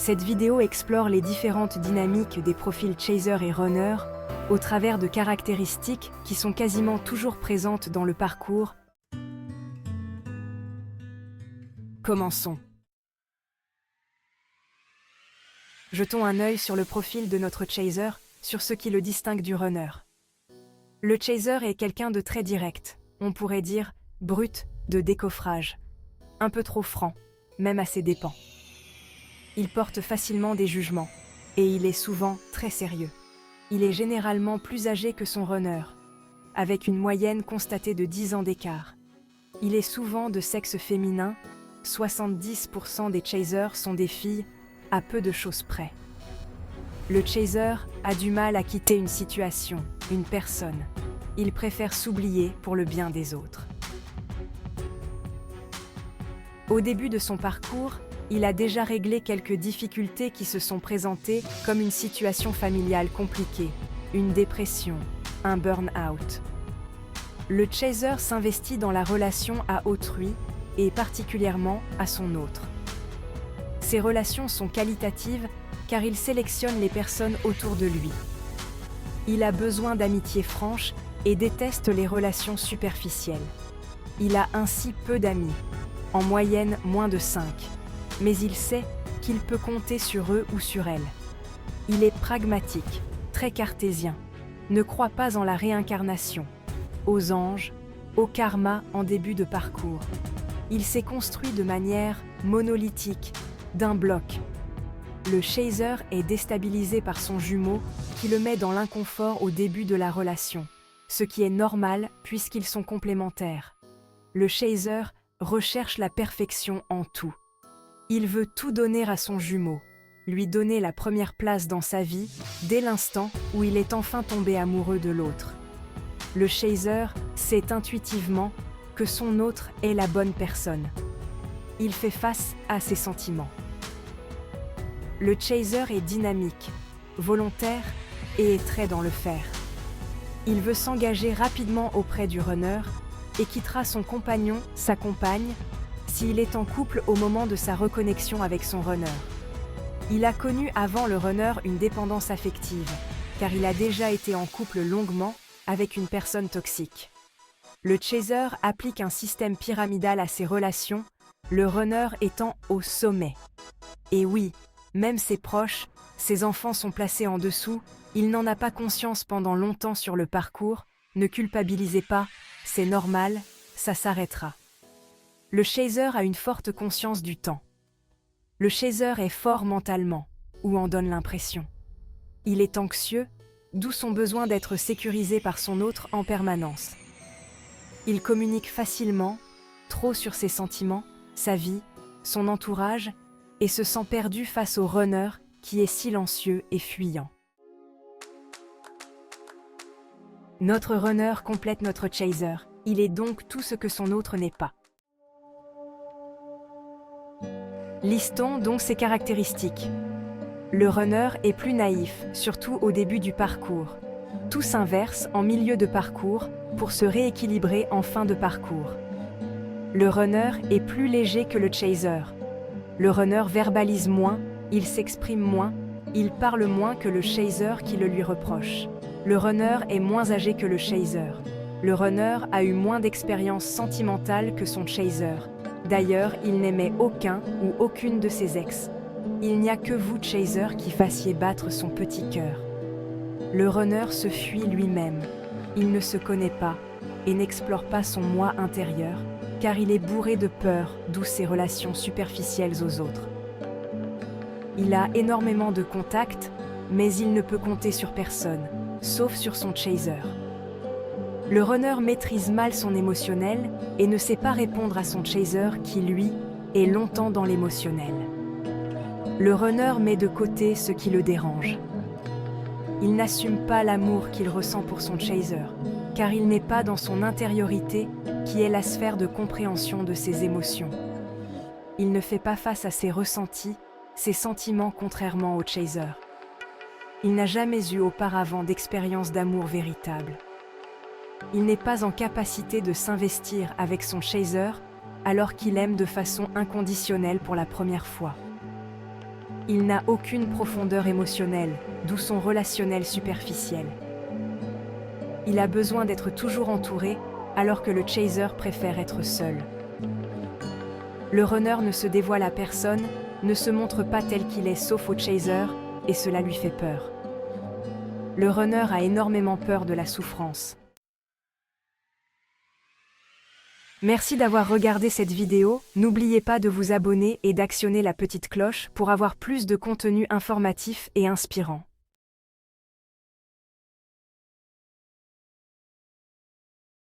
Cette vidéo explore les différentes dynamiques des profils chaser et runner au travers de caractéristiques qui sont quasiment toujours présentes dans le parcours. Commençons. Jetons un œil sur le profil de notre chaser, sur ce qui le distingue du runner. Le chaser est quelqu'un de très direct, on pourrait dire brut, de décoffrage, un peu trop franc, même à ses dépens. Il porte facilement des jugements, et il est souvent très sérieux. Il est généralement plus âgé que son runner, avec une moyenne constatée de 10 ans d'écart. Il est souvent de sexe féminin, 70% des chasers sont des filles, à peu de choses près. Le chaser a du mal à quitter une situation, une personne. Il préfère s'oublier pour le bien des autres. Au début de son parcours, il a déjà réglé quelques difficultés qui se sont présentées comme une situation familiale compliquée, une dépression, un burn-out. Le chaser s'investit dans la relation à autrui et particulièrement à son autre. Ces relations sont qualitatives car il sélectionne les personnes autour de lui. Il a besoin d'amitié franche et déteste les relations superficielles. Il a ainsi peu d'amis, en moyenne moins de 5, mais il sait qu'il peut compter sur eux ou sur elles. Il est pragmatique, très cartésien, ne croit pas en la réincarnation, aux anges, au karma en début de parcours. Il s'est construit de manière monolithique, d'un bloc. Le chaser est déstabilisé par son jumeau qui le met dans l'inconfort au début de la relation, ce qui est normal puisqu'ils sont complémentaires. Le chaser recherche la perfection en tout. Il veut tout donner à son jumeau, lui donner la première place dans sa vie dès l'instant où il est enfin tombé amoureux de l'autre. Le chaser sait intuitivement que son autre est la bonne personne. Il fait face à ses sentiments. Le chaser est dynamique, volontaire et est très dans le faire. Il veut s'engager rapidement auprès du runner et quittera son compagnon, sa compagne, s'il est en couple au moment de sa reconnexion avec son runner. Il a connu avant le runner une dépendance affective, car il a déjà été en couple longuement avec une personne toxique. Le chaser applique un système pyramidal à ses relations, le runner étant au sommet. Et oui, même ses proches, ses enfants sont placés en dessous, il n'en a pas conscience pendant longtemps sur le parcours, ne culpabilisez pas, c'est normal, ça s'arrêtera. Le chaser a une forte conscience du temps. Le chaser est fort mentalement, ou en donne l'impression. Il est anxieux, d'où son besoin d'être sécurisé par son autre en permanence. Il communique facilement, trop sur ses sentiments, sa vie, son entourage, et se sent perdu face au runner qui est silencieux et fuyant. Notre runner complète notre chaser, il est donc tout ce que son autre n'est pas. Listons donc ses caractéristiques. Le runner est plus naïf, surtout au début du parcours. Tout s'inverse en milieu de parcours pour se rééquilibrer en fin de parcours. Le runner est plus léger que le chaser. Le runner verbalise moins, il s'exprime moins, il parle moins que le chaser qui le lui reproche. Le runner est moins âgé que le chaser. Le runner a eu moins d'expérience sentimentale que son chaser. D'ailleurs, il n'aimait aucun ou aucune de ses ex. Il n'y a que vous, chaser, qui fassiez battre son petit cœur. Le runner se fuit lui-même. Il ne se connaît pas et n'explore pas son moi intérieur, car il est bourré de peur, d'où ses relations superficielles aux autres. Il a énormément de contacts, mais il ne peut compter sur personne, sauf sur son chaser. Le runner maîtrise mal son émotionnel et ne sait pas répondre à son chaser qui, lui, est longtemps dans l'émotionnel. Le runner met de côté ce qui le dérange. Il n'assume pas l'amour qu'il ressent pour son chaser, car il n'est pas dans son intériorité qui est la sphère de compréhension de ses émotions. Il ne fait pas face à ses ressentis, ses sentiments contrairement au chaser. Il n'a jamais eu auparavant d'expérience d'amour véritable. Il n'est pas en capacité de s'investir avec son chaser alors qu'il aime de façon inconditionnelle pour la première fois. Il n'a aucune profondeur émotionnelle, d'où son relationnel superficiel. Il a besoin d'être toujours entouré, alors que le chaser préfère être seul. Le runner ne se dévoile à personne, ne se montre pas tel qu'il est sauf au chaser, et cela lui fait peur. Le runner a énormément peur de la souffrance. Merci d'avoir regardé cette vidéo, n'oubliez pas de vous abonner et d'actionner la petite cloche pour avoir plus de contenu informatif et inspirant.